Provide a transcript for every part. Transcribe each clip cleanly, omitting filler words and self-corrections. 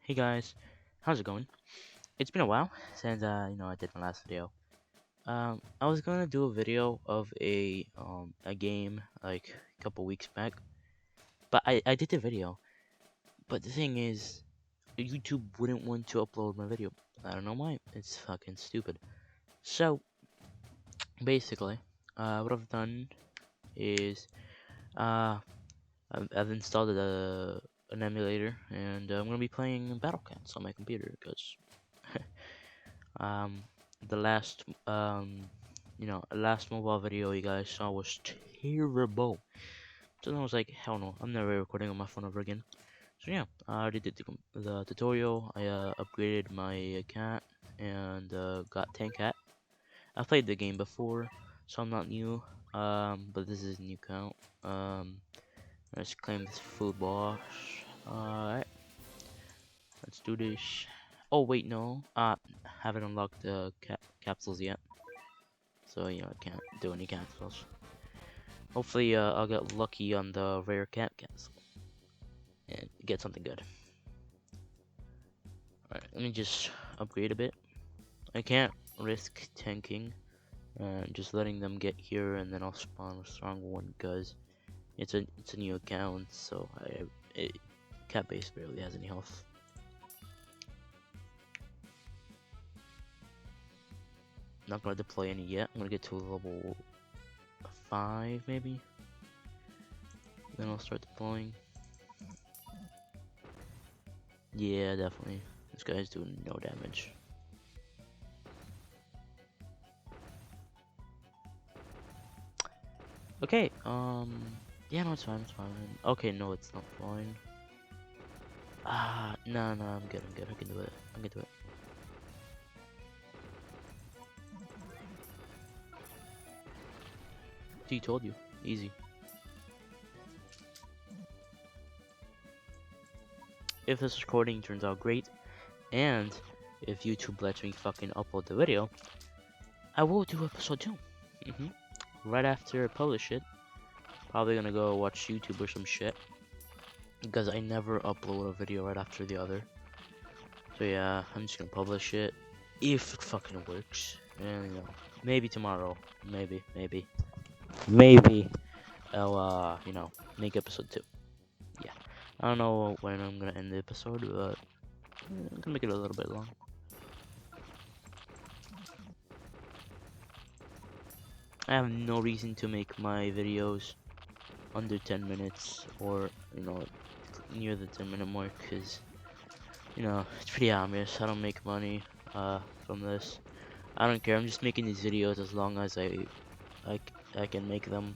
Hey guys, how's it going? It's been a while since I did my last video. I was gonna do a video of a game like a couple weeks back, but I did the video. But the thing is, YouTube wouldn't want to upload my video. I don't know why. It's fucking stupid. So basically, what I've done is I've installed an emulator and I'm gonna be playing Battle Cats on my computer because Um, the last mobile video you guys saw was terrible. So I was like, hell no, I'm never recording on my phone ever again. So yeah, I already did the tutorial. I upgraded my cat and got 10 cat. I played the game before, so I'm not new. But this is a new count. Let's claim this food boss. Alright, let's do this. Oh wait, no. Haven't unlocked the capsules yet. So, I can't do any capsules. Hopefully, I'll get lucky on the rare cat capsule. And get something good. Alright, let me just upgrade a bit. I can't risk tanking. And just letting them get here and then I'll spawn a strong one because it's a new account, so cat base barely has any health. Not gonna deploy any yet. I'm gonna get to level 5 maybe. Then I'll start deploying. Yeah, definitely. This guy's doing no damage. Okay, yeah, no, it's fine, it's fine. Okay, no, it's not fine. No, I'm good, I can do it. I can do it. See, told you. Easy. If this recording turns out great, and if YouTube lets me fucking upload the video, I will do episode 2. Right after I publish it, probably gonna go watch YouTube or some shit. Because I never upload a video right after the other. So yeah, I'm just gonna publish it. If it fucking works. And maybe tomorrow. Maybe I'll make episode 2. Yeah. I don't know when I'm gonna end the episode, but I'm gonna make it a little bit long. I have no reason to make my videos under 10 minutes or, near the 10-minute mark because, it's pretty obvious. I don't make money from this. I don't care. I'm just making these videos as long as I, I can make them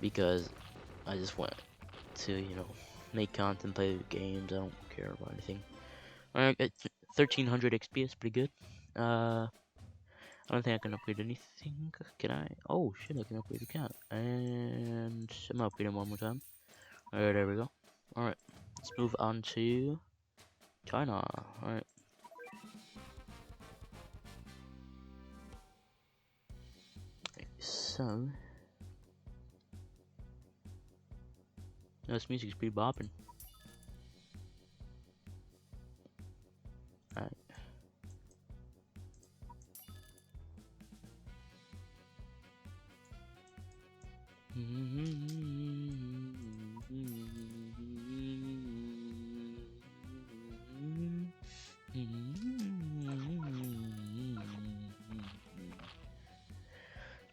because I just want to, make content, play games. I don't care about anything. Alright, 1300 XP is pretty good. I don't think I can upgrade anything. Can I? Oh shit, I can upgrade the cat. And I'm gonna upgrade him one more time. Alright, there we go. Alright, let's move on to China. Alright. So, this music's pretty bopping. Alright.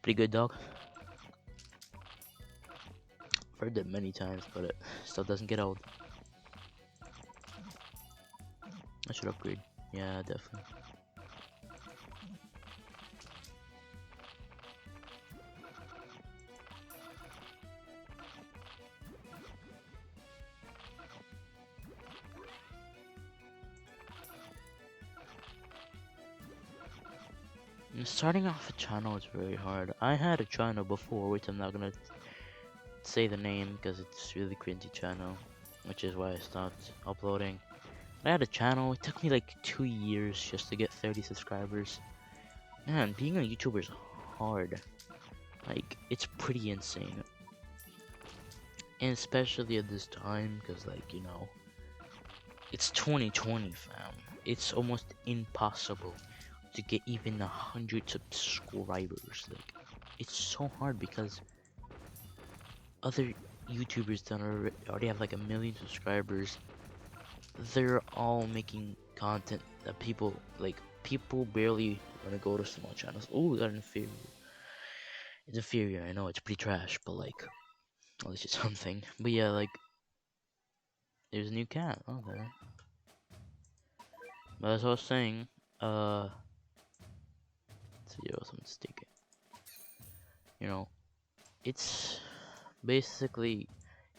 Pretty good, dog. I've heard that many times, but it still doesn't get old. I should upgrade. Yeah, definitely. Starting off a channel is very hard. I had a channel before, which I'm not gonna say the name because it's really cringy channel, which is why I stopped uploading. I had a channel. It took me like 2 years just to get 30 subscribers. Man, being a YouTuber is hard. Like, it's pretty insane. And especially at this time, because, like, It's 2020, fam. It's almost impossible to get even 100 subscribers. Like, it's so hard because other YouTubers that already have like 1 million subscribers, they're all making content that people barely want to go to small channels. Oh, we got an inferior. It's inferior. I know it's pretty trash, but like, at least it's something. But yeah, like, there's a new cat. Okay. But as I was saying, let's see what else I'm mistaken. You know, it's basically,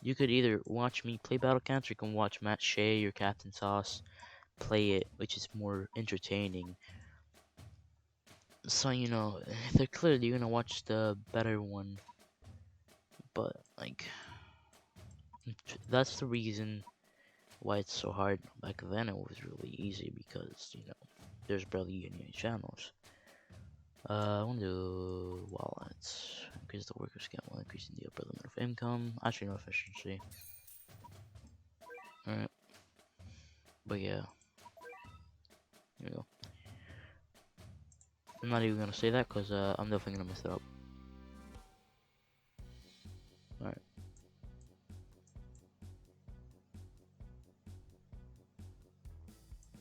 you could either watch me play Battle Cats, or you can watch Matt Shea or Captain Sauce play it, which is more entertaining. So, you know, they're clearly gonna watch the better one. But, like, that's the reason why it's so hard. Back then it was really easy because, you know, there's barely any channels. I want to do wallets. Increase the workers count while increasing the upper limit of income. Actually, no efficiency. Alright. But yeah. There we go. I'm not even gonna say that because I'm definitely gonna mess it up. Alright.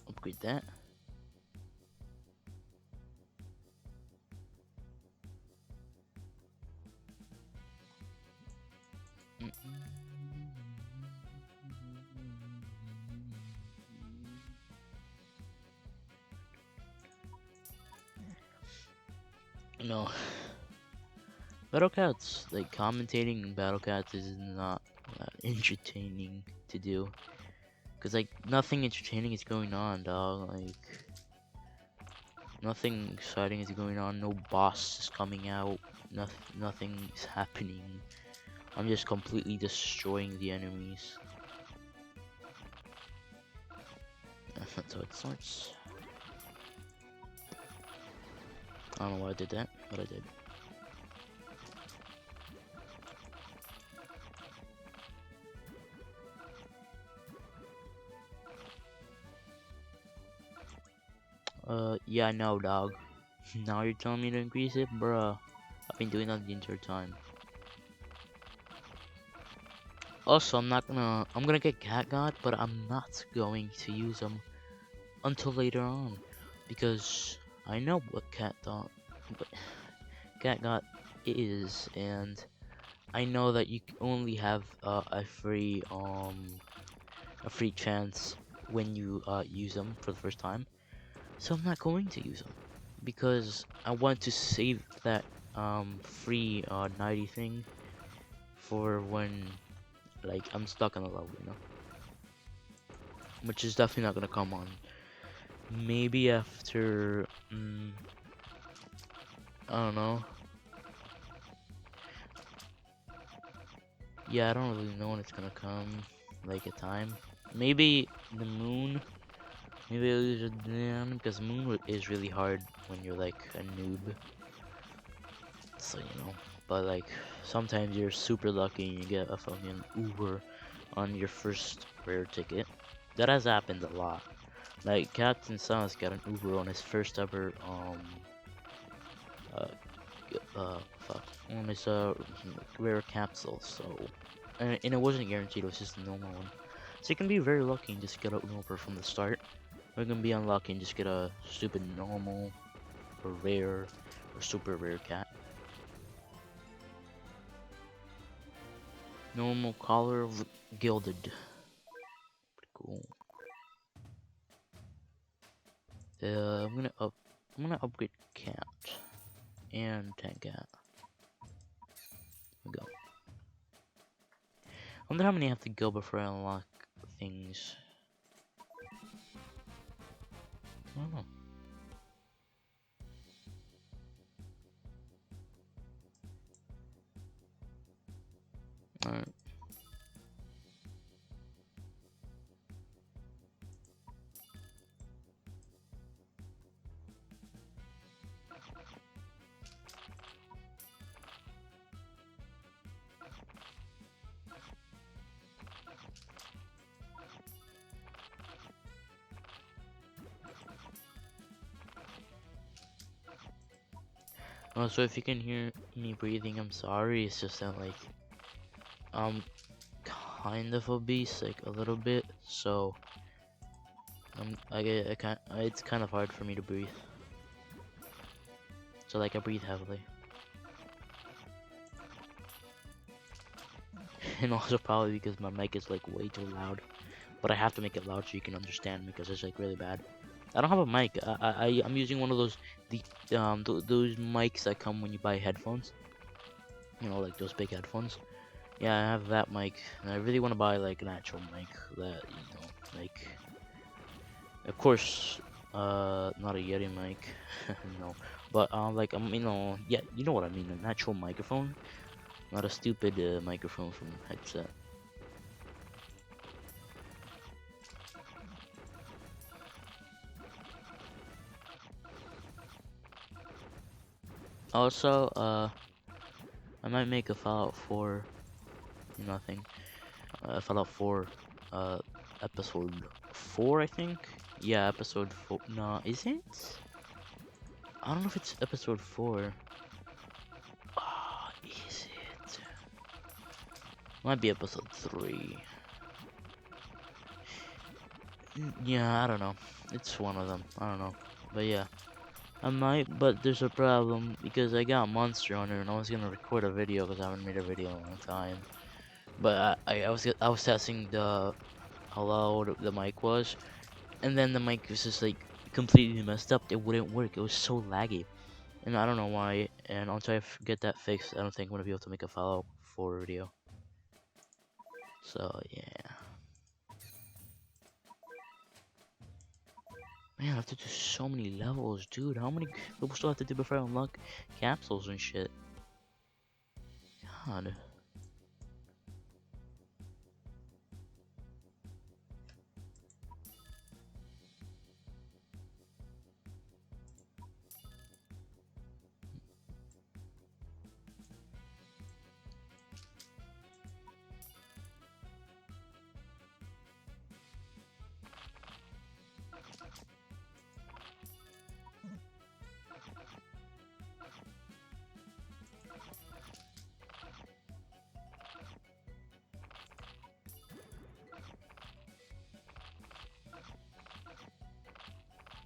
Upgrade that. No. Battle Cats, like commentating Battle Cats is not that entertaining to do. Cause like nothing entertaining is going on, dog. Like nothing exciting is going on. No boss is coming out. Nothing is happening. I'm just completely destroying the enemies. That's how it starts. I don't know why I did that, but I did. Yeah, I know, dog. Now you're telling me to increase it? Bruh. I've been doing that the entire time. Also, I'm gonna get Cat God, but I'm not going to use him until later on. Because I know what Cat God is, and I know that you only have a free chance when you use them for the first time. So I'm not going to use them because I want to save that free 90 thing for when like I'm stuck on a level, you know, which is definitely not gonna come on. Maybe after I don't know. Yeah, I don't really know when it's gonna come, like a time. Maybe the moon. Maybe I'll use it then, because moon is really hard when you're like a noob. So, you know, but like sometimes you're super lucky and you get a fucking Uber on your first rare ticket. That has happened a lot. Like Captain Sauce got an Uber on his first ever uh fuck, on his rare capsule. So and it wasn't guaranteed, it was just a normal one. So you can be very lucky and just get an Uber from the start, or you can be unlucky and just get a stupid normal or rare or super rare cat. Normal collar gilded. Pretty cool. I'm gonna upgrade cat and tank cat. Here we go. I wonder how many I have to go before I unlock things. I don't know. Alright. So if you can hear me breathing, I'm sorry. It's just that like I'm kind of obese, like a little bit. So I can't. It's kind of hard for me to breathe. So like I breathe heavily, and also probably because my mic is like way too loud. But I have to make it loud so you can understand because it's like really bad. I don't have a mic. I'm using one of those those mics that come when you buy headphones. You know, like those big headphones. Yeah, I have that mic, and I really want to buy like an actual mic that like, of course, not a Yeti mic, no, but like yeah, you know what I mean, an actual microphone, not a stupid microphone from headset. Also, I might make a Fallout 4, nothing, Fallout 4, uh, episode 4, I think. Yeah, episode 4. No, is it? I don't know if it's episode 4. Ah, is it? Might be episode 3. Yeah, I don't know. It's one of them. I don't know. But yeah, I might, but there's a problem because I got Monster Hunter and I was gonna record a video because I haven't made a video in a long time. But I was testing how loud the mic was, and then the mic was just like completely messed up. It wouldn't work. It was so laggy, and I don't know why. And until get that fixed, I don't think I'm gonna be able to make a Fallout 4 video. So yeah. Man, I have to do so many levels, dude. How many levels do I have to do before I unlock capsules and shit? God.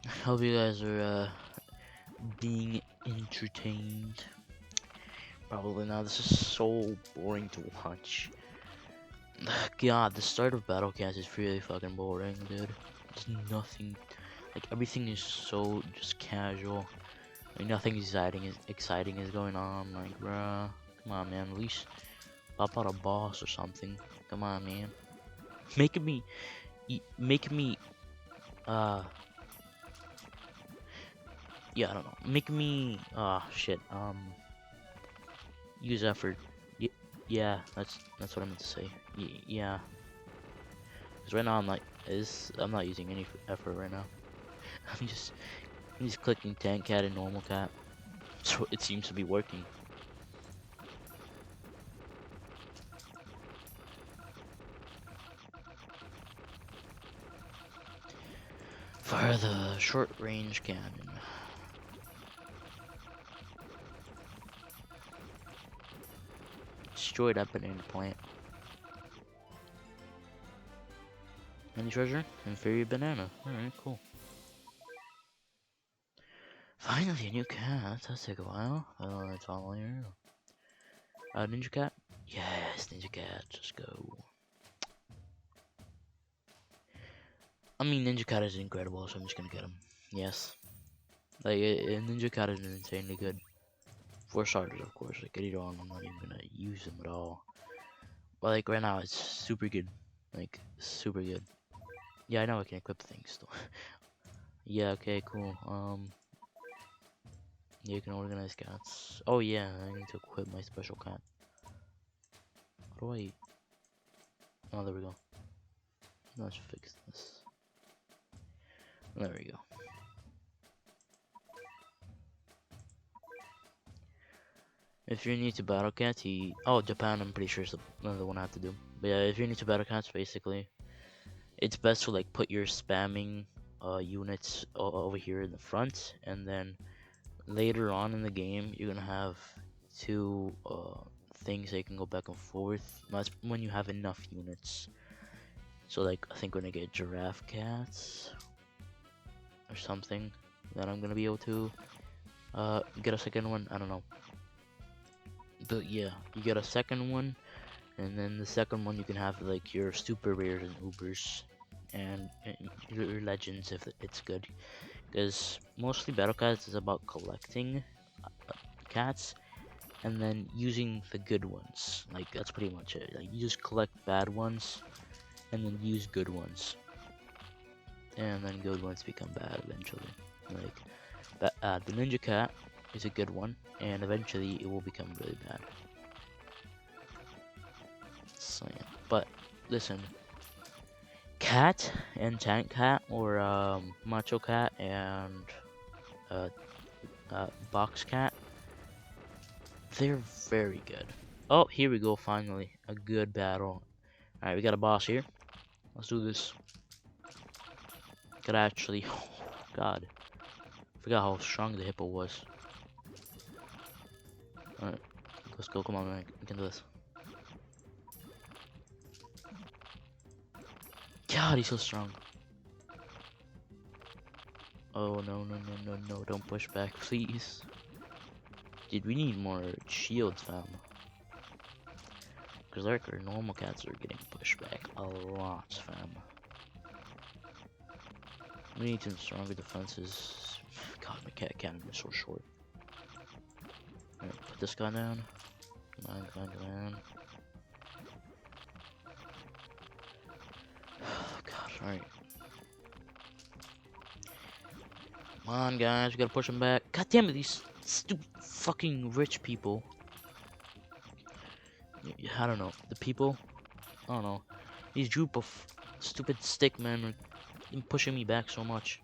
I hope you guys are being entertained. Probably not. This is so boring to watch. God, the start of Battlecast is really fucking boring, dude. There's nothing, like everything is so just casual. Like nothing exciting is going on. Like, bruh, come on, man. At least pop out a boss or something. Come on, man. Making me, making me, uh, yeah, I don't know. Making me, shit. Use effort. Y yeah, that's what I meant to say. Yeah, because right now I'm not using any effort right now. I'm just I'm just clicking tank cat and normal cat. So it seems to be working. For the short range cannon. Destroyed that banana plant. Any treasure? Inferior banana. Alright, cool. Finally, a new cat. That'll take a while. Oh, that's all here. Ninja cat? Yes, ninja cat. Let's go. I mean, ninja cat is incredible, so I'm just gonna get him. Yes. Like, ninja cat is insanely good. For starters, of course. Like, get it on. I'm not even gonna use them at all. But, like, right now, it's super good. Like, super good. Yeah, I know I can equip things, though. Yeah, okay, cool. Yeah, you can organize cats. Oh, yeah, I need to equip my special cat. How do I... Oh, there we go. Let's fix this. There we go. If you're new to Battle Cats, oh, Japan, I'm pretty sure is the one I have to do. But yeah, if you're new to Battle Cats, basically, it's best to like put your spamming units over here in the front, and then later on in the game, you're gonna have two things that you can go back and forth. That's when you have enough units. So like, I think we're gonna get giraffe cats or something that I'm gonna be able to get a second one. I don't know. But yeah, you get a second one, and then the second one you can have like your super rares and ubers and your legends if it's good. Because mostly battle cats is about collecting cats and then using the good ones. Like that's pretty much it. Like you just collect bad ones and then use good ones, and then good ones become bad eventually. Like the ninja cat is a good one, and eventually it will become really bad. So yeah, but listen, cat and tank cat or macho cat and uh, box cat, they're very good. Oh, here we go, finally. A good battle. Alright, we got a boss here. Let's do this. Could actually... God. Forgot how strong the hippo was. Alright, let's go. Come on, man. We can do this. God, he's so strong. Oh, no, no, no, no, no. Don't push back, please. Dude, we need more shields, fam. Because our normal cats are getting pushed back a lot, fam. We need some stronger defenses. God, my cat cannon is so short. Alright, put this guy down. Come on, come on, come on. Oh, God, alright. Come on, guys, we gotta push him back. God damn it, these stupid fucking rich people. I don't know. The people? I don't know. These group of stupid stick men are pushing me back so much.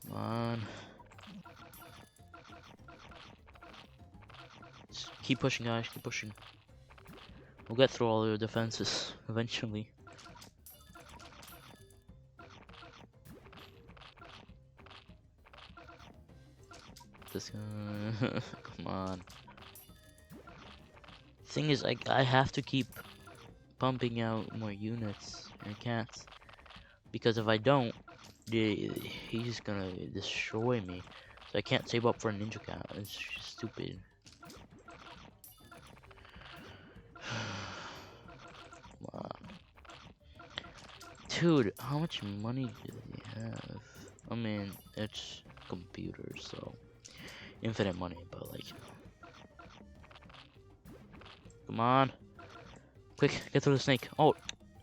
Come on. Just keep pushing, guys. Keep pushing. We'll get through all your defenses eventually. This come on. Thing is, I have to keep pumping out more units and cats, because if I don't, he's gonna destroy me. So I can't save up for a ninja cat. It's just stupid. Come on. Dude, how much money do they have? I mean, it's computers, so infinite money, but like, come on, quick, get through the snake. Oh,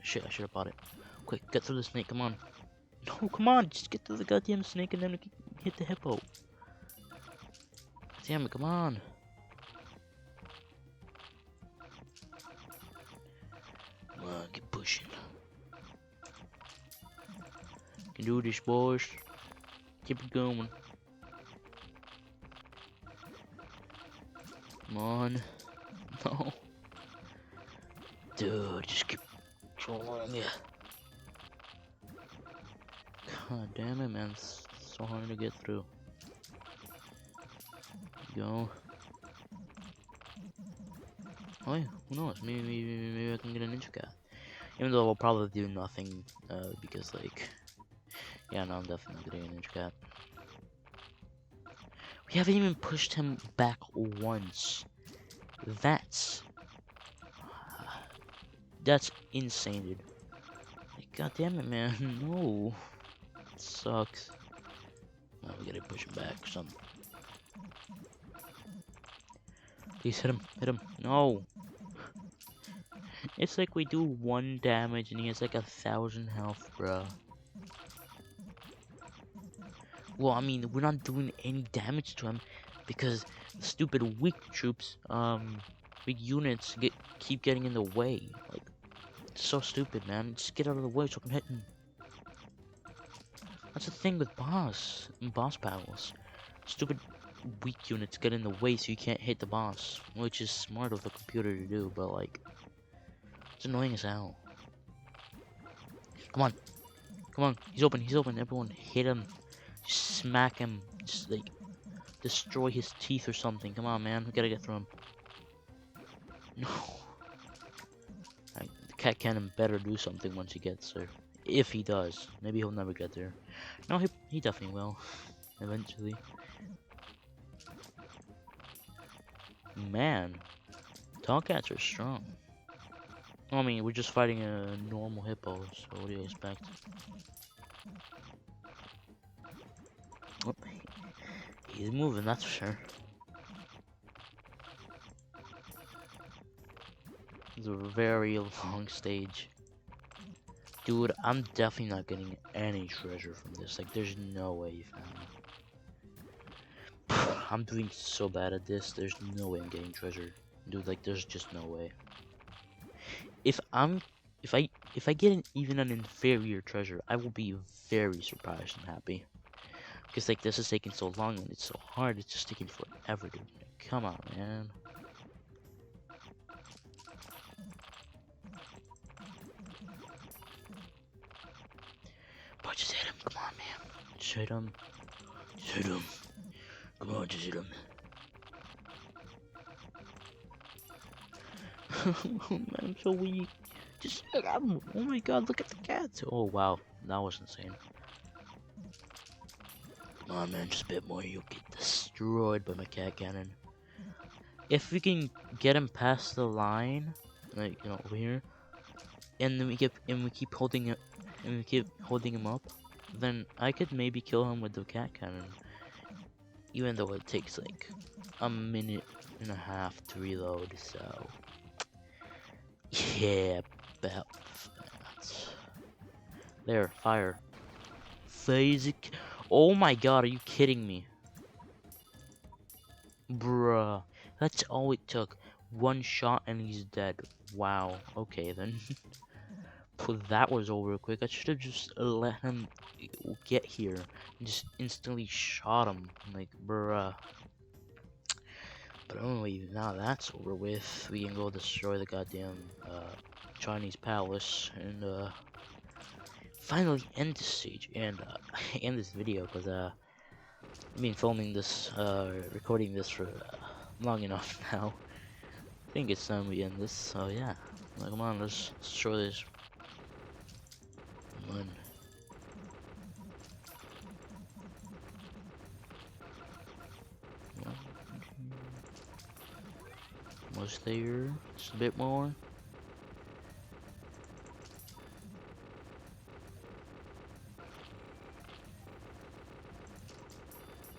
shit, I should have bought it. Quick, get through the snake, come on. No, come on, just get through the goddamn snake and then we can hit the hippo. Damn it, come on. Come on, keep pushing. Can do this, boys. Keep it going. Come on. No. Dude, just keep trolling me. God damn it, man. It's so hard to get through. Go. Oh yeah, who knows? Maybe I can get a ninja cat. Even though I'll probably do nothing, because like, yeah, no, I'm definitely not getting a ninja cat. We haven't even pushed him back once. That's insane, dude. Like, god damn it, man. No. It sucks. Oh, we gotta push him back or something. Please hit him. Hit him. No. It's like we do 1 damage and he has like 1,000 health, bruh. Well, I mean, we're not doing any damage to him because the stupid weak troops, weak units keep getting in the way. Like, it's so stupid, man. Just get out of the way so I can hit him. That's the thing with boss battles. Stupid weak units get in the way so you can't hit the boss, which is smart of the computer to do, but like, it's annoying as hell. Come on. Come on. He's open. He's open. Everyone hit him. He's smack him, just like destroy his teeth or something. Come on, man, we gotta get through him. No. The cat cannon better do something once he gets there. If he does, maybe he'll never get there. No, he definitely will, eventually. Man, Tomcats are strong. I mean, we're just fighting a normal hippo, so what do you expect? Oh, he's moving, that's for sure. It's a very long stage. Dude, I'm definitely not getting any treasure from this. Like, there's no way, fam. I'm doing so bad at this. There's no way I'm getting treasure. Dude, like, there's just no way. If I get even an inferior treasure, I will be very surprised and happy. Because, like, this is taking so long and it's so hard. It's just taking forever, dude. Like, come on, man. But just hit him. Come on, man. Just hit him. Just hit him. Come on, just hit him. Man, I'm so weak. Just hit him. Oh my god, look at the cat. Oh, wow. That was insane. Come on, man. Just a bit more. You'll get destroyed by my cat cannon. If we can get him past the line, like, you know, over here, and then we keep holding it, and we keep holding him up, then I could maybe kill him with the cat cannon. Even though it takes like a minute and a half to reload, so yeah, about that. There, fire. Phasic. Oh my god, are you kidding me? Bruh, that's all it took. One shot and he's dead. Wow, okay then. That was over quick. I should have just let him get here and just instantly shot him. Like, bruh. But anyway, now that's over with, we can go destroy the goddamn Chinese palace and finally end this stage and end this video, because I've been filming this, recording this for long enough now. I think it's time we end this. So yeah, like, come on, let's destroy this. Come on. Almost there. Just a bit more.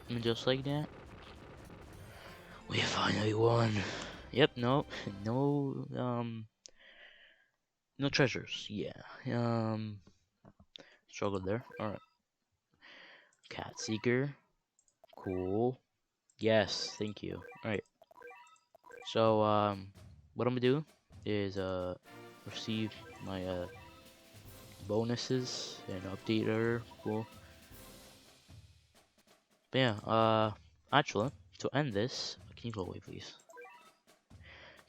And just like that, we finally won. Yep, no, no treasures. Yeah, struggled there. All right, cat seeker, cool. Yes, thank you. All right, so what I'm gonna do is receive my bonuses and update her. Cool. But yeah, actually, to end this, can you go away, please?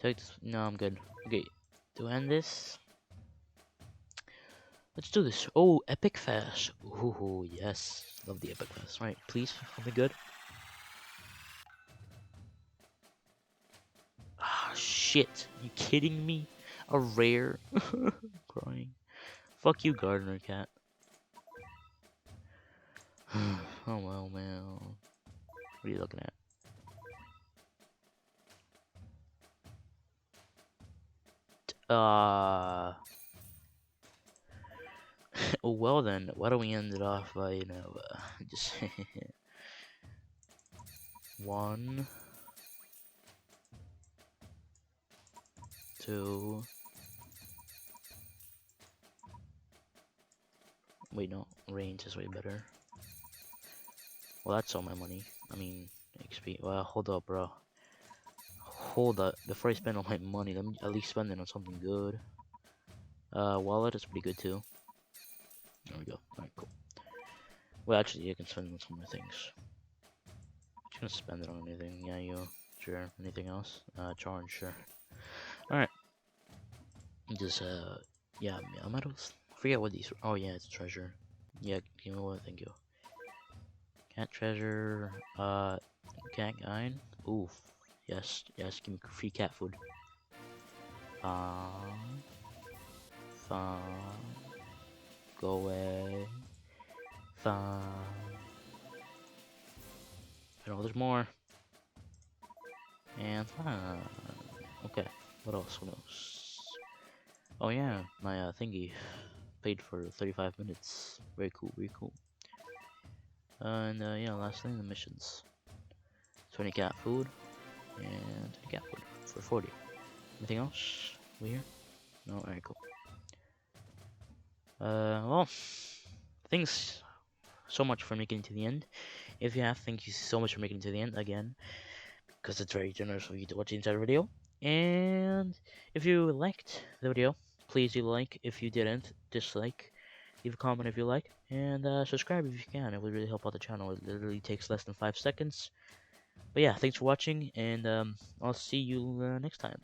Take this. No, I'm good. Okay, to end this, let's do this. Oh, Epic Fast. Ooh, yes. Love the Epic Fast. Right, please, something good. Ah, shit. You kidding me? A rare? Crying. Fuck you, Gardener Cat. Oh well, man. What are you looking at? Well then, why don't we end it off by, you know, just 1, 2. Wait, no, range is way better. Well, that's all my money. I mean, XP. Well, hold up, bro. Hold up. Before I spend all my money, let me at least spend it on something good. Wallet is pretty good too. There we go. Alright, cool. Well, actually, I can spend it on some more things. Just gonna spend it on anything. Yeah, you. Sure. Anything else? Charge, sure. Alright. Just, yeah, metals. I forget what these. Oh, yeah, it's treasure. Yeah, you know what? Thank you. Cat treasure. Cat guide. Oof. Yes, yes. Give me free cat food. Fine. Fine. Go away. Fine. Oh, there's more. And fine. Okay. What else? What else? Oh yeah, my thingy paid for 35 minutes. Very cool. Very cool. And yeah, last thing, the missions. 20 cat food and 20 cat food for 40. Anything else? We here? No. Alright, cool. Well, thanks so much for making it to the end. If you have, thank you so much for making it to the end again, because it's very generous of you to watch the entire video. And if you liked the video, please do like. If you didn't, dislike. Leave a comment if you like, and subscribe if you can. It would really help out the channel. It literally takes less than 5 seconds. But yeah, thanks for watching, and I'll see you next time.